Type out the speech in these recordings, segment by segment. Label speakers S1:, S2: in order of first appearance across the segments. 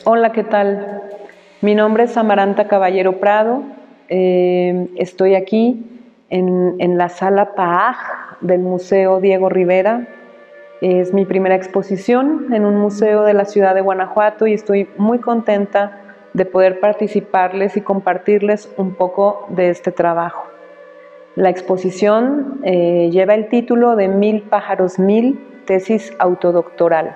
S1: Hola, ¿qué tal? Mi nombre es Amaranta Caballero Prado. Estoy aquí en la sala PAAJ del Museo Diego Rivera. Es mi primera exposición en un museo de la ciudad de Guanajuato y estoy muy contenta de poder participarles y compartirles un poco de este trabajo. La exposición lleva el título de 1000 pájaros 1000, tesis autodoctoral.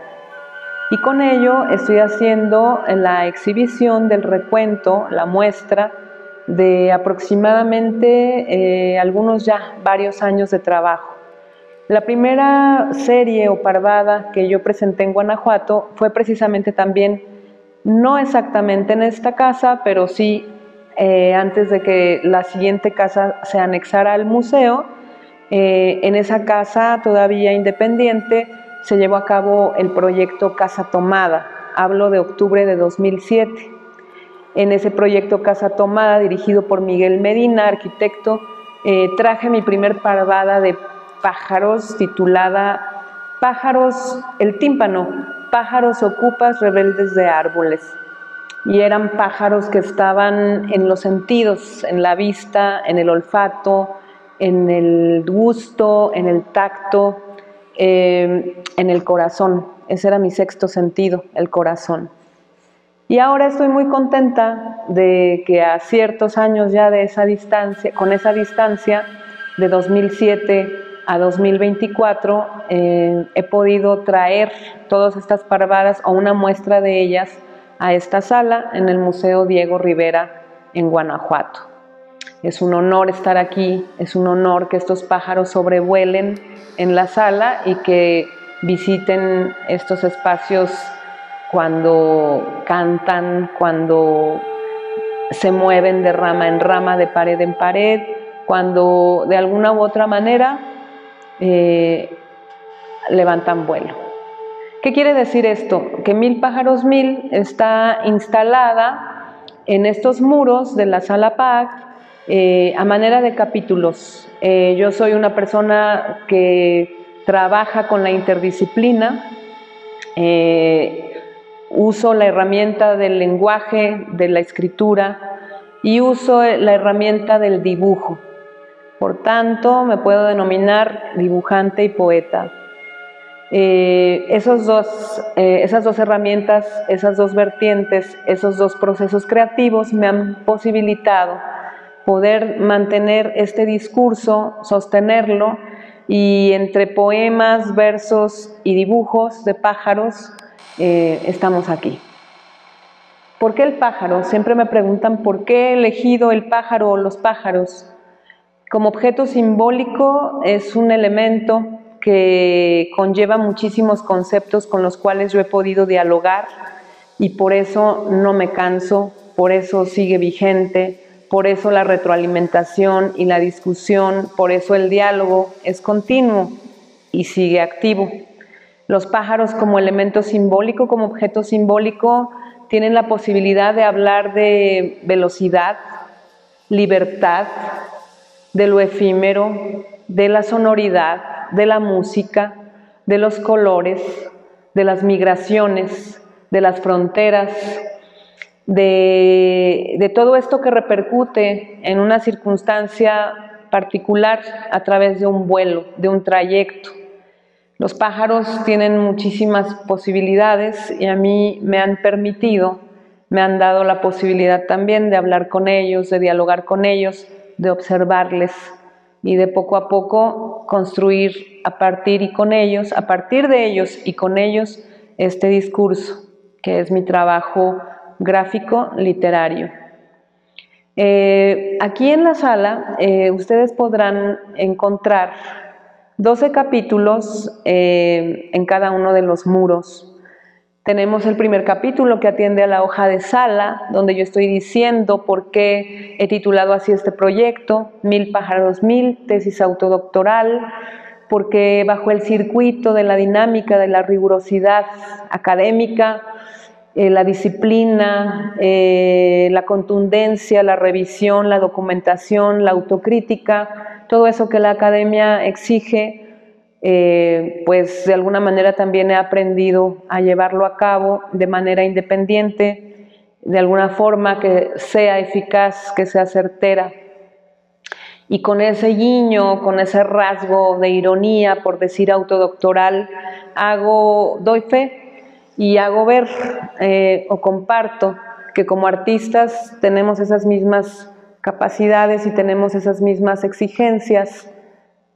S1: Y con ello estoy haciendo la exhibición del recuento, la muestra de aproximadamente varios años de trabajo. La primera serie o parvada que yo presenté en Guanajuato fue precisamente también, no exactamente en esta casa, pero sí antes de que la siguiente casa se anexara al museo. En esa casa todavía independiente se llevó a cabo el proyecto Casa Tomada. Hablo de octubre de 2007. En ese proyecto Casa Tomada, dirigido por Miguel Medina, arquitecto, traje mi primer parvada de pájaros titulada Pájaros, el tímpano, pájaros ocupas rebeldes de árboles. Y eran pájaros que estaban en los sentidos, en la vista, en el olfato, en el gusto, en el tacto, en el corazón. Ese era mi sexto sentido, el corazón. Y ahora estoy muy contenta de que a ciertos años ya de esa distancia, con esa distancia de 2007 a 2024, he podido traer todas estas parvadas o una muestra de ellas a esta sala en el Museo Diego Rivera en Guanajuato. Es un honor estar aquí, es un honor que estos pájaros sobrevuelen en la sala y que visiten estos espacios cuando cantan, cuando se mueven de rama en rama, de pared en pared, cuando de alguna u otra manera levantan vuelo. ¿Qué quiere decir esto? Que 1000 pájaros 1000 está instalada en estos muros de la sala PAAJ a manera de capítulos. Yo soy una persona que trabaja con la interdisciplina, uso la herramienta del lenguaje, de la escritura y uso la herramienta del dibujo. Por tanto, me puedo denominar dibujante y poeta. Esas dos herramientas, esas dos vertientes, esos dos procesos creativos me han posibilitado poder mantener este discurso, sostenerlo, y entre poemas, versos y dibujos de pájaros estamos aquí. ¿Por qué el pájaro? Siempre me preguntan por qué he elegido el pájaro o los pájaros. Como objeto simbólico es un elemento que conlleva muchísimos conceptos con los cuales yo he podido dialogar y por eso no me canso, por eso sigue vigente, por eso la retroalimentación y la discusión, por eso el diálogo es continuo y sigue activo. Los pájaros como elemento simbólico, como objeto simbólico, tienen la posibilidad de hablar de velocidad, libertad, de lo efímero, de la sonoridad, de la música, de los colores, de las migraciones, de las fronteras, de todo esto que repercute en una circunstancia particular a través de un vuelo, de un trayecto. Los pájaros tienen muchísimas posibilidades y a mí me han dado la posibilidad también de hablar con ellos, de dialogar con ellos, de observarles y de poco a poco construir a partir de ellos y con ellos este discurso, que es mi trabajo gráfico literario. Aquí en la sala ustedes podrán encontrar 12 capítulos en cada uno de los muros. Tenemos el primer capítulo que atiende a la hoja de sala, donde yo estoy diciendo por qué he titulado así este proyecto, 1000 pájaros 1000, tesis autodoctoral, porque bajo el circuito de la dinámica, de la rigurosidad académica, la disciplina, la contundencia, la revisión, la documentación, la autocrítica, todo eso que la academia exige, pues de alguna manera también he aprendido a llevarlo a cabo de manera independiente, de alguna forma que sea eficaz, que sea certera. Y con ese guiño, con ese rasgo de ironía, por decir autodoctoral, doy fe y hago ver o comparto que como artistas tenemos esas mismas capacidades y tenemos esas mismas exigencias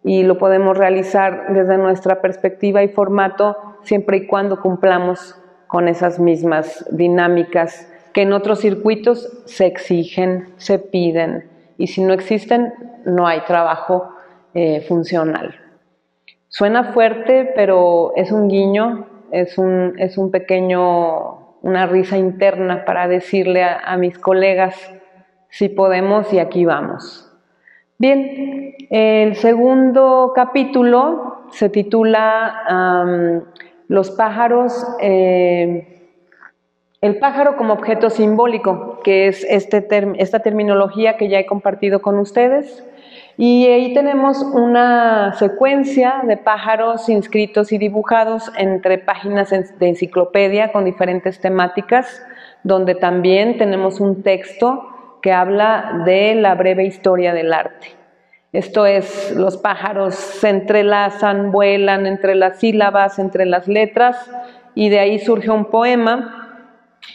S1: y lo podemos realizar desde nuestra perspectiva y formato siempre y cuando cumplamos con esas mismas dinámicas que en otros circuitos se exigen, se piden, y si no existen, no hay trabajo funcional. Suena fuerte, pero es un guiño, es un pequeño, una risa interna para decirle a mis colegas, sí podemos y aquí vamos. Bien, el segundo capítulo se titula Los pájaros, el pájaro como objeto simbólico, que es esta terminología que ya he compartido con ustedes. Y ahí tenemos una secuencia de pájaros inscritos y dibujados entre páginas de enciclopedia con diferentes temáticas, donde también tenemos un texto que habla de la breve historia del arte. Esto es, los pájaros se entrelazan, vuelan entre las sílabas, entre las letras, y de ahí surge un poema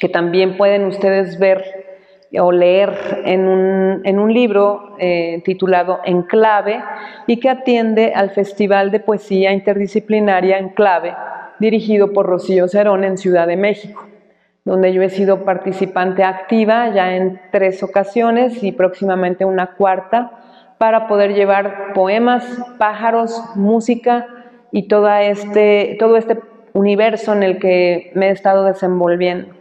S1: que también pueden ustedes ver o leer en un libro titulado Enclave, y que atiende al Festival de Poesía Interdisciplinaria Enclave, dirigido por Rocío Cerón en Ciudad de México, donde yo he sido participante activa ya en 3 ocasiones y próximamente una 4ª, para poder llevar poemas, pájaros, música y todo este universo en el que me he estado desenvolviendo.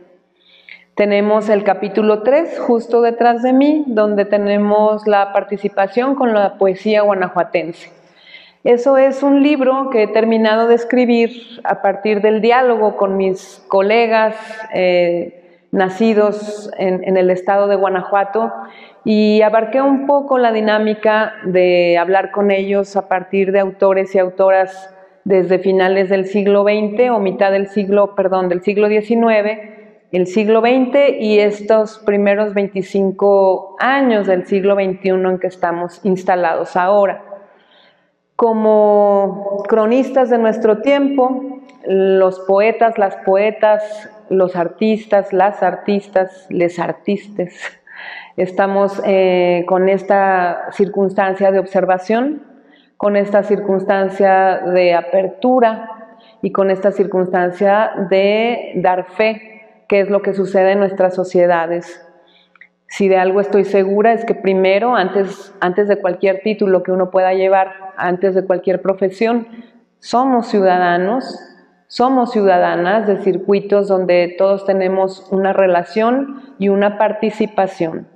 S1: Tenemos el capítulo 3 justo detrás de mí, donde tenemos la participación con la poesía guanajuatense. Eso es un libro que he terminado de escribir a partir del diálogo con mis colegas nacidos en el estado de Guanajuato, y abarqué un poco la dinámica de hablar con ellos a partir de autores y autoras desde finales del siglo XX o mitad del siglo XIX, el siglo XX y estos primeros 25 años del siglo XXI en que estamos instalados ahora. Como cronistas de nuestro tiempo, los poetas, las poetas, los artistas, las artistas, les artistes, estamos con esta circunstancia de observación, con esta circunstancia de apertura y con esta circunstancia de dar fe, que es lo que sucede en nuestras sociedades. Si de algo estoy segura es que primero, antes de cualquier título que uno pueda llevar, antes de cualquier profesión, somos ciudadanos, somos ciudadanas de circuitos donde todos tenemos una relación y una participación.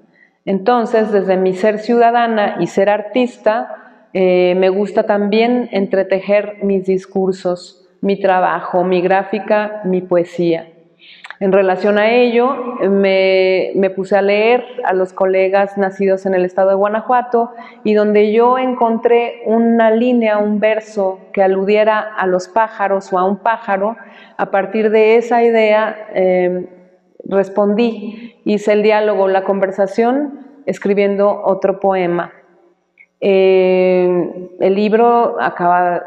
S1: Entonces, desde mi ser ciudadana y ser artista, me gusta también entretejer mis discursos, mi trabajo, mi gráfica, mi poesía. En relación a ello, me puse a leer a los colegas nacidos en el estado de Guanajuato, y donde yo encontré una línea, un verso que aludiera a los pájaros o a un pájaro, a partir de esa idea respondí, hice el diálogo, la conversación, escribiendo otro poema. El libro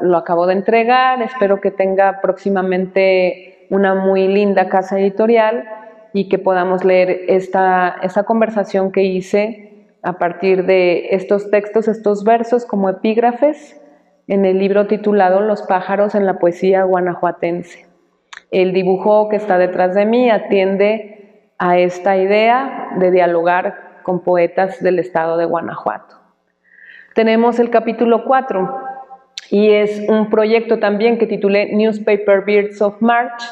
S1: lo acabo de entregar, espero que tenga próximamente una muy linda casa editorial y que podamos leer esta conversación que hice a partir de estos textos, estos versos como epígrafes en el libro titulado Los pájaros en la poesía guanajuatense. El dibujo que está detrás de mí atiende a esta idea de dialogar con poetas del estado de Guanajuato. Tenemos el capítulo 4 y es un proyecto también que titulé Newspaper Birds of March.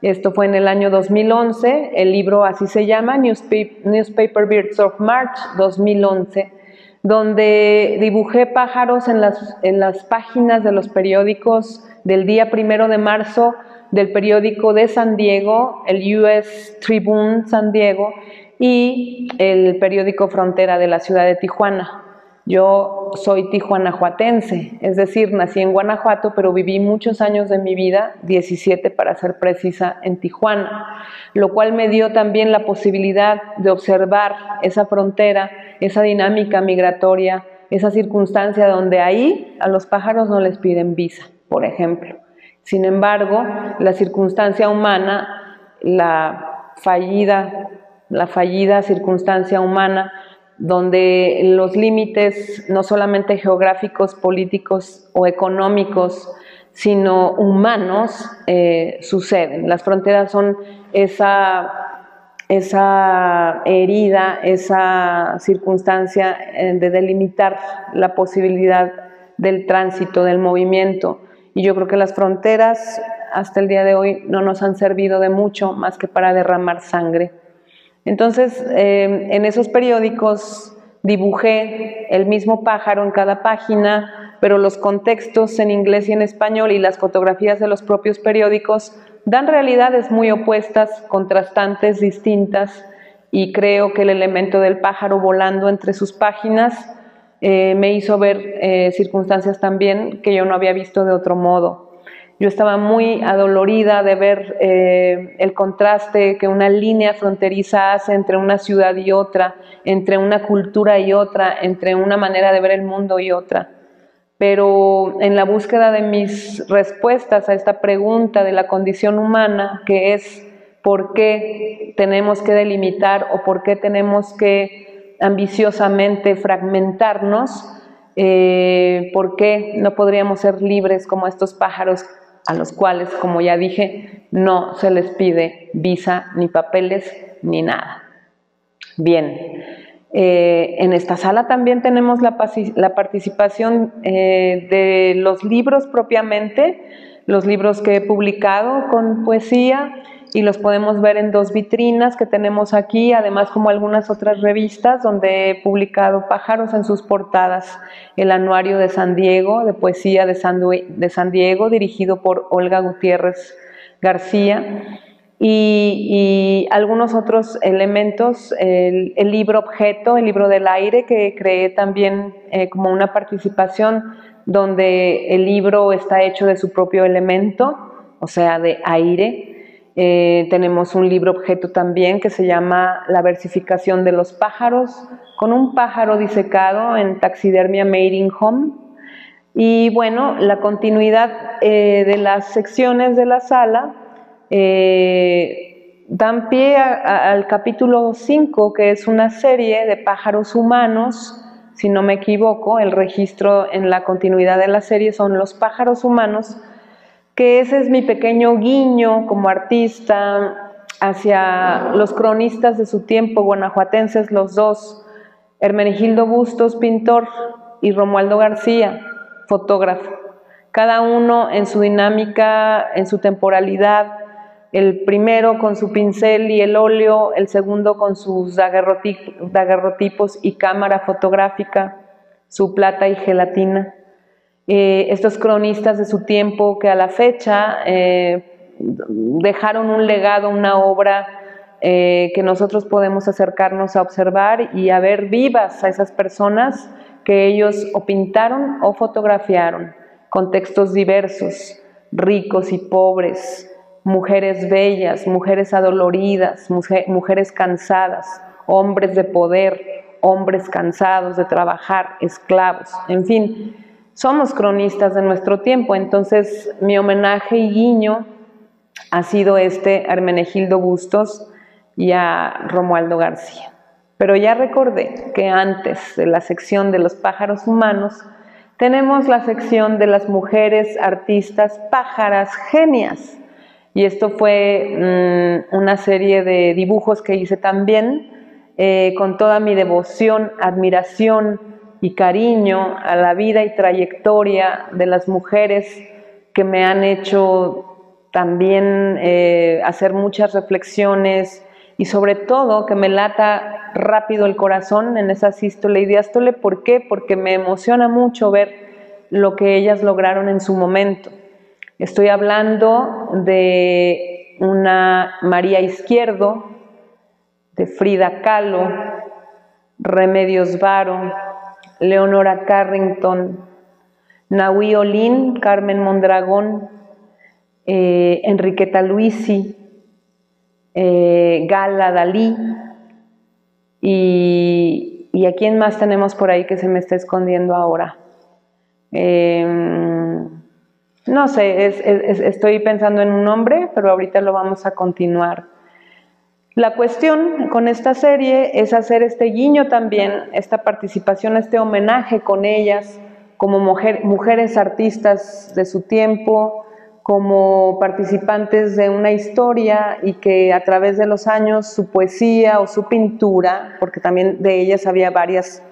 S1: Esto fue en el año 2011, el libro así se llama, Newspaper Birds of March 2011, donde dibujé pájaros en las páginas de los periódicos del día 1 de marzo del periódico de San Diego, el US Tribune San Diego, y el periódico Frontera de la ciudad de Tijuana. Yo soy tijuanajuatense, es decir, nací en Guanajuato, pero viví muchos años de mi vida, 17 para ser precisa, en Tijuana, lo cual me dio también la posibilidad de observar esa frontera, esa dinámica migratoria, esa circunstancia donde ahí a los pájaros no les piden visa, por ejemplo. Sin embargo, la circunstancia humana, la fallida circunstancia humana, donde los límites no solamente geográficos, políticos o económicos, sino humanos, suceden. Las fronteras son esa herida, esa circunstancia de delimitar la posibilidad del tránsito, del movimiento. Y yo creo que las fronteras hasta el día de hoy no nos han servido de mucho más que para derramar sangre. Entonces, en esos periódicos dibujé el mismo pájaro en cada página, pero los contextos en inglés y en español y las fotografías de los propios periódicos dan realidades muy opuestas, contrastantes, distintas, y creo que el elemento del pájaro volando entre sus páginas me hizo ver circunstancias también que yo no había visto de otro modo. Yo estaba muy adolorida de ver el contraste que una línea fronteriza hace entre una ciudad y otra, entre una cultura y otra, entre una manera de ver el mundo y otra. Pero en la búsqueda de mis respuestas a esta pregunta de la condición humana, que es ¿por qué tenemos que delimitar o por qué tenemos que ambiciosamente fragmentarnos? ¿Por qué no podríamos ser libres como estos pájaros a los cuales, como ya dije, no se les pide visa, ni papeles, ni nada? Bien, en esta sala también tenemos la participación de los libros propiamente, los libros que he publicado con poesía, y los podemos ver en dos vitrinas que tenemos aquí, además como algunas otras revistas donde he publicado pájaros en sus portadas. El Anuario de San Diego, de poesía de San Diego, dirigido por Olga Gutiérrez García, y algunos otros elementos, el libro objeto, el libro del aire, que creé también como una participación donde el libro está hecho de su propio elemento, o sea, de aire. Tenemos un libro objeto también que se llama La versificación de los pájaros, con un pájaro disecado en taxidermia made in home. Y bueno, la continuidad de las secciones de la sala dan pie al capítulo 5, que es una serie de pájaros humanos. Si no me equivoco, el registro en la continuidad de la serie son los pájaros humanos, que ese es mi pequeño guiño como artista hacia los cronistas de su tiempo, guanajuatenses los dos, Hermenegildo Bustos, pintor, y Romualdo García, fotógrafo, cada uno en su dinámica, en su temporalidad, el primero con su pincel y el óleo, el segundo con sus daguerrotipos y cámara fotográfica, su plata y gelatina. Estos cronistas de su tiempo que a la fecha dejaron un legado, una obra que nosotros podemos acercarnos a observar y a ver vivas a esas personas que ellos o pintaron o fotografiaron, contextos diversos, ricos y pobres, mujeres bellas, mujeres adoloridas, mujeres cansadas, hombres de poder, hombres cansados de trabajar, esclavos, en fin. Somos cronistas de nuestro tiempo, entonces mi homenaje y guiño ha sido a Hermenegildo Bustos y a Romualdo García. Pero ya recordé que antes de la sección de los pájaros humanos, tenemos la sección de las mujeres artistas pájaras genias. Y esto fue una serie de dibujos que hice también con toda mi devoción, admiración y cariño a la vida y trayectoria de las mujeres que me han hecho también hacer muchas reflexiones y sobre todo que me lata rápido el corazón en esa sístole y diástole. ¿Por qué? Porque me emociona mucho ver lo que ellas lograron en su momento. Estoy hablando de una María Izquierdo, de Frida Kahlo, Remedios Varo, Leonora Carrington, Nahui Olin, Carmen Mondragón, Enriqueta Luisi, Gala Dalí, y ¿a quién más tenemos por ahí que se me está escondiendo ahora? No sé, estoy pensando en un nombre, pero ahorita lo vamos a continuar. La cuestión con esta serie es hacer este guiño también, esta participación, este homenaje con ellas, como mujeres artistas de su tiempo, como participantes de una historia, y que a través de los años su poesía o su pintura, porque también de ellas había varias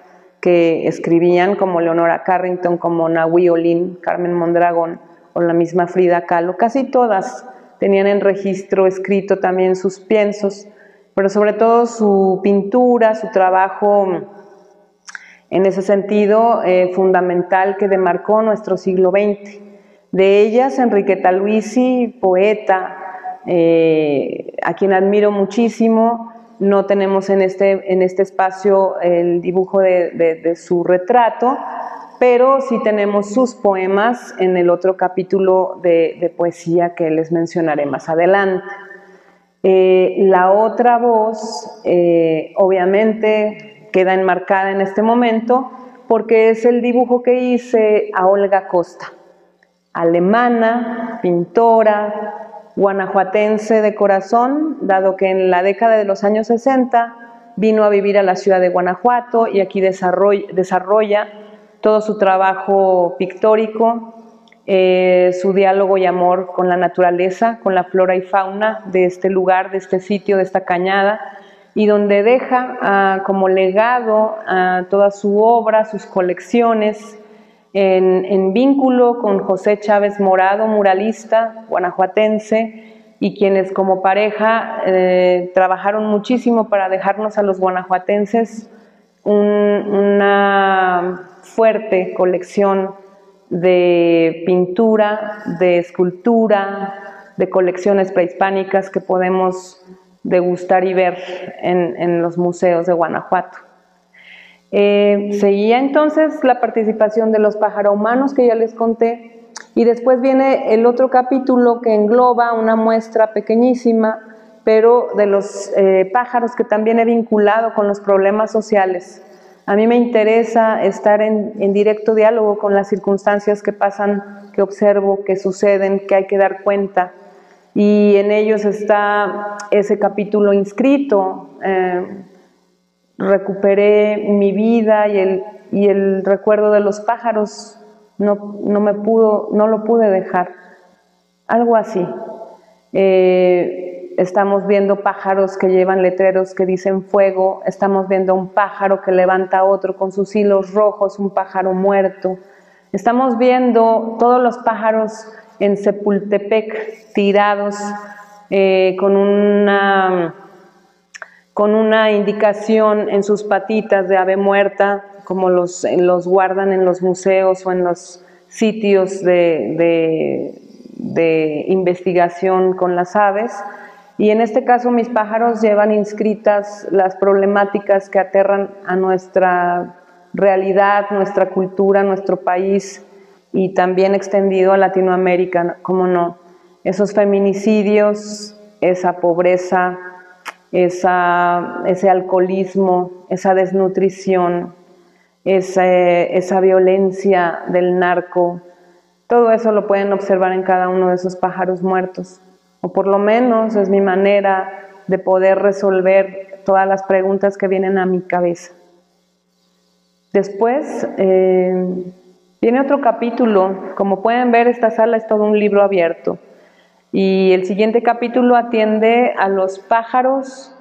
S1: que escribían, como Leonora Carrington, como Nahui Olin, Carmen Mondragón o la misma Frida Kahlo, casi todas tenían en registro escrito también sus piensos, pero sobre todo su pintura, su trabajo en ese sentido fundamental que demarcó nuestro siglo XX. De ellas, Enriqueta Luisi, poeta, a quien admiro muchísimo. No tenemos en este espacio el dibujo de su retrato, pero sí tenemos sus poemas en el otro capítulo de poesía que les mencionaré más adelante. La otra voz, obviamente, queda enmarcada en este momento porque es el dibujo que hice a Olga Costa, alemana, pintora, guanajuatense de corazón, dado que en la década de los años 60 vino a vivir a la ciudad de Guanajuato y aquí desarrolla todo su trabajo pictórico, su diálogo y amor con la naturaleza, con la flora y fauna de este lugar, de este sitio, de esta cañada, y donde deja como legado toda su obra, sus colecciones, en vínculo con José Chávez Morado, muralista guanajuatense, y quienes como pareja trabajaron muchísimo para dejarnos a los guanajuatenses una fuerte colección de pintura, de escultura, de colecciones prehispánicas que podemos degustar y ver en los museos de Guanajuato. Seguía entonces la participación de los pájaros que ya les conté, y después viene el otro capítulo que engloba una muestra pequeñísima, pero de los pájaros que también he vinculado con los problemas sociales. A mí me interesa estar en directo diálogo con las circunstancias que pasan, que observo, que suceden, que hay que dar cuenta, y en ellos está ese capítulo inscrito. Recuperé mi vida y el recuerdo de los pájaros no lo pude dejar, algo así. Estamos viendo pájaros que llevan letreros que dicen fuego, estamos viendo un pájaro que levanta a otro con sus hilos rojos, un pájaro muerto. Estamos viendo todos los pájaros en Sepultepec tirados con una indicación en sus patitas de ave muerta, como los guardan en los museos o en los sitios de investigación con las aves. Y en este caso mis pájaros llevan inscritas las problemáticas que aterran a nuestra realidad, nuestra cultura, nuestro país, y también extendido a Latinoamérica, ¿cómo no? Esos feminicidios, esa pobreza, ese alcoholismo, esa desnutrición, esa violencia del narco, todo eso lo pueden observar en cada uno de esos pájaros muertos, o por lo menos es mi manera de poder resolver todas las preguntas que vienen a mi cabeza. Después viene otro capítulo. Como pueden ver, esta sala es todo un libro abierto. Y el siguiente capítulo atiende a los pájaros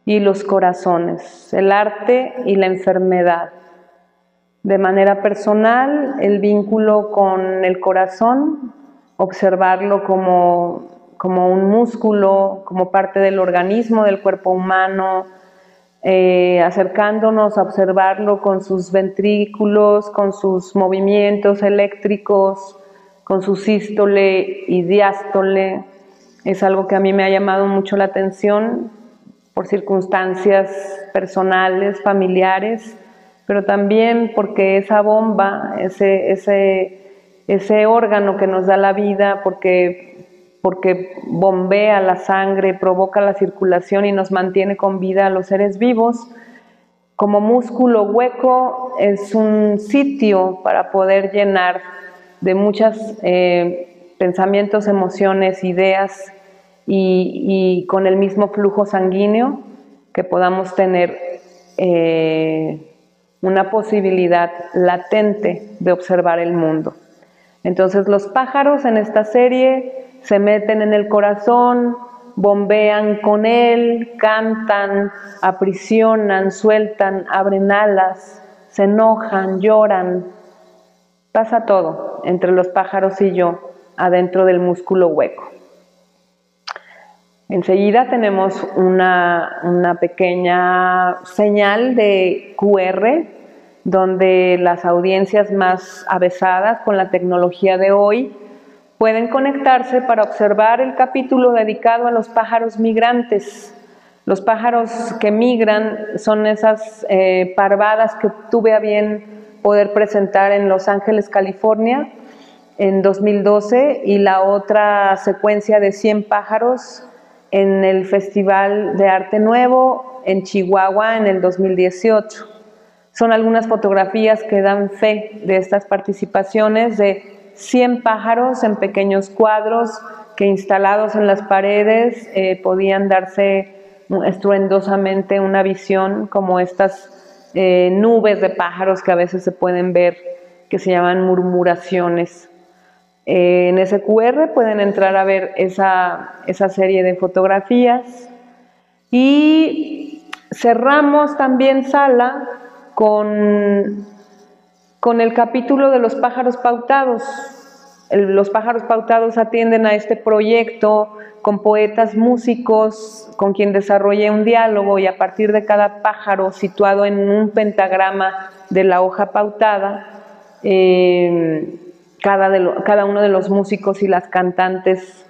S1: y los corazones, el arte y la enfermedad. De manera personal, el vínculo con el corazón, observarlo como un músculo, como parte del organismo del cuerpo humano, acercándonos a observarlo con sus ventrículos, con sus movimientos eléctricos, con su sístole y diástole. Es algo que a mí me ha llamado mucho la atención por circunstancias personales, familiares, pero también porque esa bomba, ese órgano que nos da la vida, porque bombea la sangre, provoca la circulación y nos mantiene con vida a los seres vivos, como músculo hueco es un sitio para poder llenar de muchos pensamientos, emociones, ideas y con el mismo flujo sanguíneo que podamos tener una posibilidad latente de observar el mundo. Entonces los pájaros en esta serie se meten en el corazón, bombean con él, cantan, aprisionan, sueltan, abren alas, se enojan, lloran. Pasa todo entre los pájaros y yo, adentro del músculo hueco. Enseguida tenemos una pequeña señal de QR, donde las audiencias más avesadas con la tecnología de hoy pueden conectarse para observar el capítulo dedicado a los pájaros migrantes. Los pájaros que migran son esas parvadas que tuve a bien poder presentar en Los Ángeles, California, en 2012, y la otra secuencia de 100 pájaros en el Festival de Arte Nuevo en Chihuahua en el 2018. Son algunas fotografías que dan fe de estas participaciones de 100 pájaros en pequeños cuadros que instalados en las paredes podían darse estruendosamente una visión como estas nubes de pájaros que a veces se pueden ver, que se llaman murmuraciones. En ese QR pueden entrar a ver esa serie de fotografías. Y cerramos también sala con el capítulo de los pájaros pautados. Los pájaros pautados atienden a este proyecto con poetas músicos con quien desarrollé un diálogo, y a partir de cada pájaro situado en un pentagrama de la hoja pautada, cada uno de los músicos y las cantantes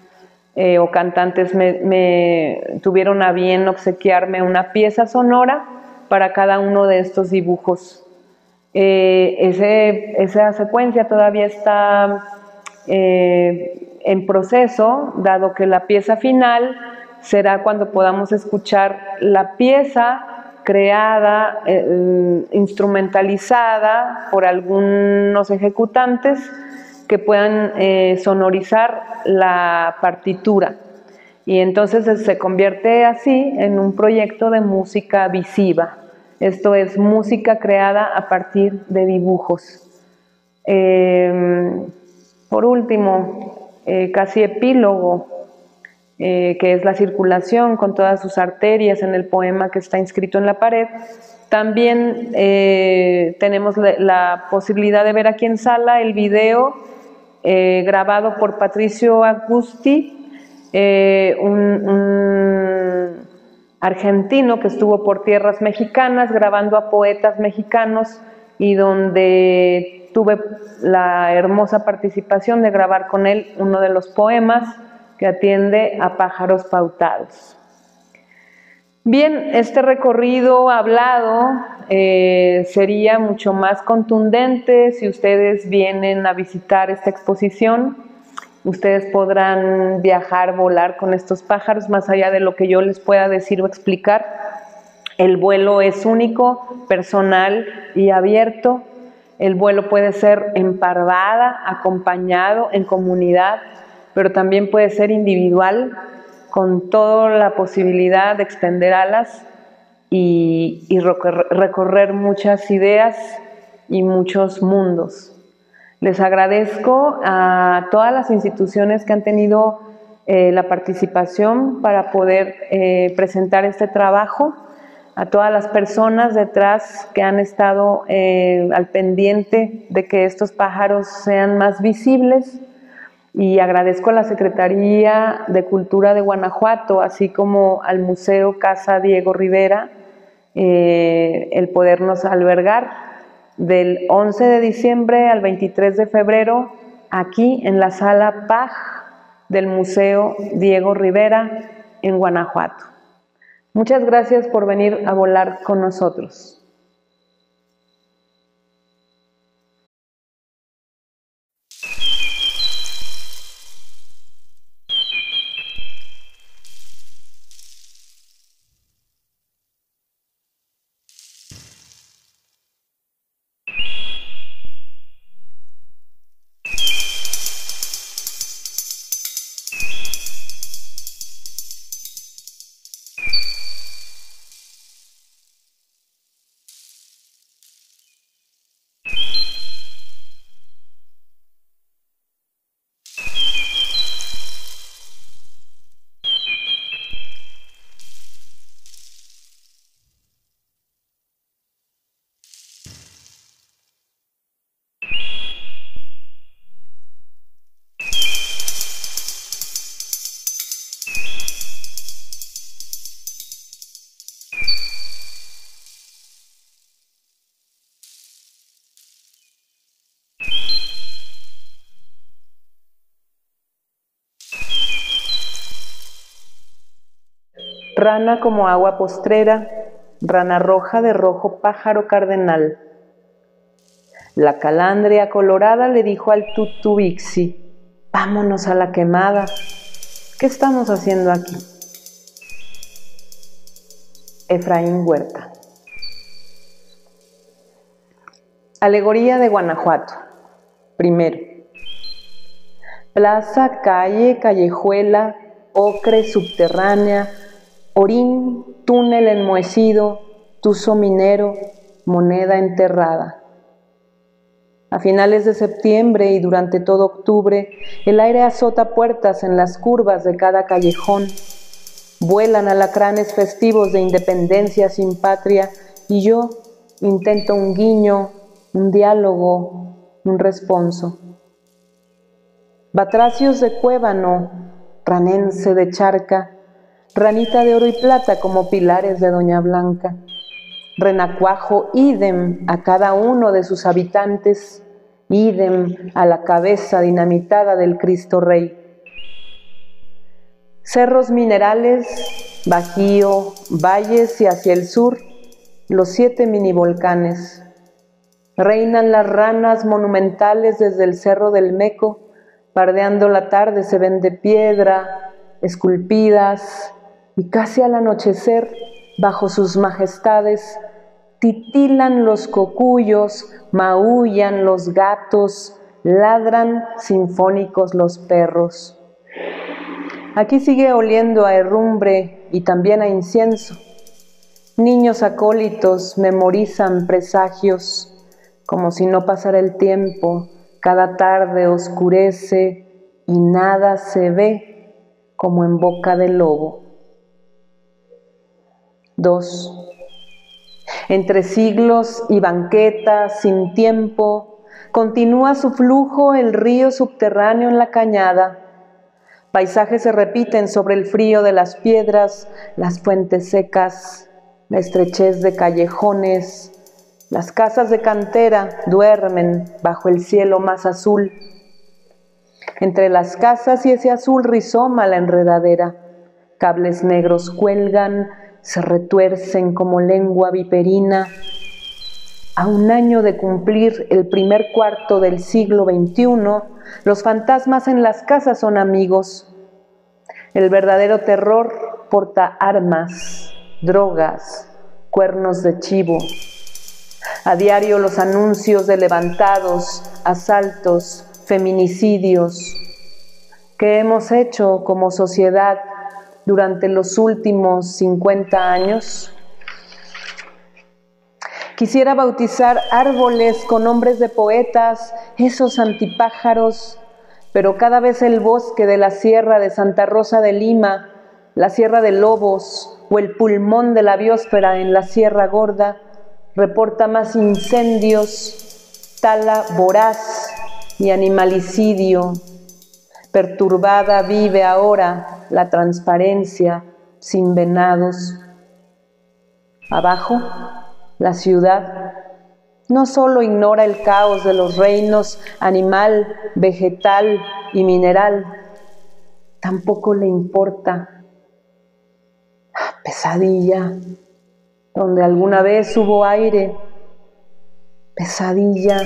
S1: o cantantes me tuvieron a bien obsequiarme una pieza sonora para cada uno de estos dibujos. Esa secuencia todavía está en proceso, dado que la pieza final será cuando podamos escuchar la pieza creada, instrumentalizada por algunos ejecutantes que puedan sonorizar la partitura. Y entonces se convierte así en un proyecto de música visiva. Esto es música creada a partir de dibujos. Por último, casi epílogo, que es la circulación con todas sus arterias en el poema que está inscrito en la pared. También tenemos la posibilidad de ver aquí en sala el video grabado por Patricio Agusti, un argentino que estuvo por tierras mexicanas grabando a poetas mexicanos, y donde tuve la hermosa participación de grabar con él uno de los poemas que atiende a pájaros pautados. Bien, este recorrido hablado sería mucho más contundente si ustedes vienen a visitar esta exposición. Ustedes podrán viajar, volar con estos pájaros, más allá de lo que yo les pueda decir o explicar. El vuelo es único, personal y abierto. El vuelo puede ser en parvada, acompañado, en comunidad, pero también puede ser individual, con toda la posibilidad de extender alas y recorrer muchas ideas y muchos mundos. Les agradezco a todas las instituciones que han tenido la participación para poder presentar este trabajo, a todas las personas detrás que han estado al pendiente de que estos pájaros sean más visibles, y agradezco a la Secretaría de Cultura de Guanajuato, así como al Museo Casa Diego Rivera, el podernos albergar del 11 de diciembre al 23 de febrero aquí en la Sala PAJ del Museo Diego Rivera en Guanajuato. Muchas gracias por venir a volar con nosotros. Rana como agua postrera, rana roja de rojo pájaro cardenal. La calandria colorada le dijo al tutubixi: vámonos a la quemada. ¿Qué estamos haciendo aquí? Efraín Huerta. Alegoría de Guanajuato. Primero. Plaza, calle, callejuela, ocre subterránea, orín, túnel enmohecido, tuzo minero, moneda enterrada. A finales de septiembre y durante todo octubre, el aire azota puertas en las curvas de cada callejón. Vuelan alacranes festivos de independencia sin patria y yo intento un guiño, un diálogo, un responso. Batracios de cuébano, ranense de charca, ranita de oro y plata como pilares de Doña Blanca. Renacuajo ídem a cada uno de sus habitantes, ídem a la cabeza dinamitada del Cristo Rey. Cerros minerales, bajío, valles y hacia el sur, los 7 minivolcanes. Reinan las ranas monumentales desde el Cerro del Meco, pardeando la tarde se ven de piedra, esculpidas, y casi al anochecer, bajo sus majestades, titilan los cocuyos, maullan los gatos, ladran sinfónicos los perros. Aquí sigue oliendo a herrumbre y también a incienso. Niños acólitos memorizan presagios, como si no pasara el tiempo. Cada tarde oscurece y nada se ve, como en boca de lobo. 2. Entre siglos y banquetas sin tiempo, continúa su flujo el río subterráneo en la cañada. Paisajes se repiten sobre el frío de las piedras, las fuentes secas, la estrechez de callejones. Las casas de cantera duermen bajo el cielo más azul. Entre las casas y ese azul rizoma la enredadera. Cables negros cuelgan, se retuercen como lengua viperina. A un año de cumplir el primer cuarto del siglo XXI, los fantasmas en las casas son amigos. El verdadero terror porta armas, drogas, cuernos de chivo. A diario los anuncios de levantados, asaltos, feminicidios. ¿Qué hemos hecho como sociedad durante los últimos 50 años? Quisiera bautizar árboles con nombres de poetas, esos antipájaros, pero cada vez el bosque de la Sierra de Santa Rosa de Lima, la Sierra de Lobos o el pulmón de la biosfera en la Sierra Gorda reporta más incendios, tala voraz y animalicidio. Perturbada vive ahora la transparencia sin venados. Abajo, la ciudad no solo ignora el caos de los reinos animal, vegetal y mineral, tampoco le importa. Pesadilla, donde alguna vez hubo aire, pesadilla,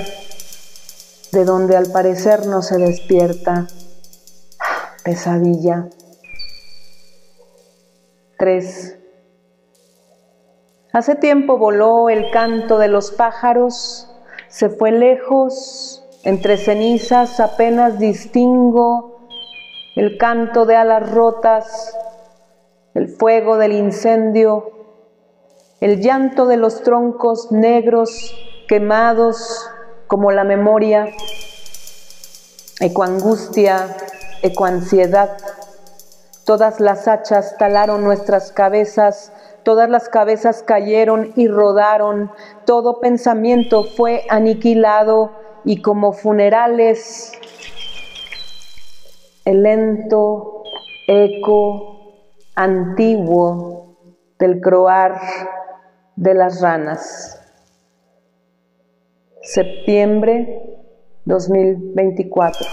S1: de donde al parecer no se despierta, pesadilla. 3. Hace tiempo voló el canto de los pájaros, se fue lejos, entre cenizas apenas distingo el canto de alas rotas, el fuego del incendio, el llanto de los troncos negros quemados como la memoria, ecoangustia, ecoansiedad. Todas las hachas talaron nuestras cabezas, todas las cabezas cayeron y rodaron, todo pensamiento fue aniquilado y como funerales, el lento eco antiguo del croar de las ranas. Septiembre 2024.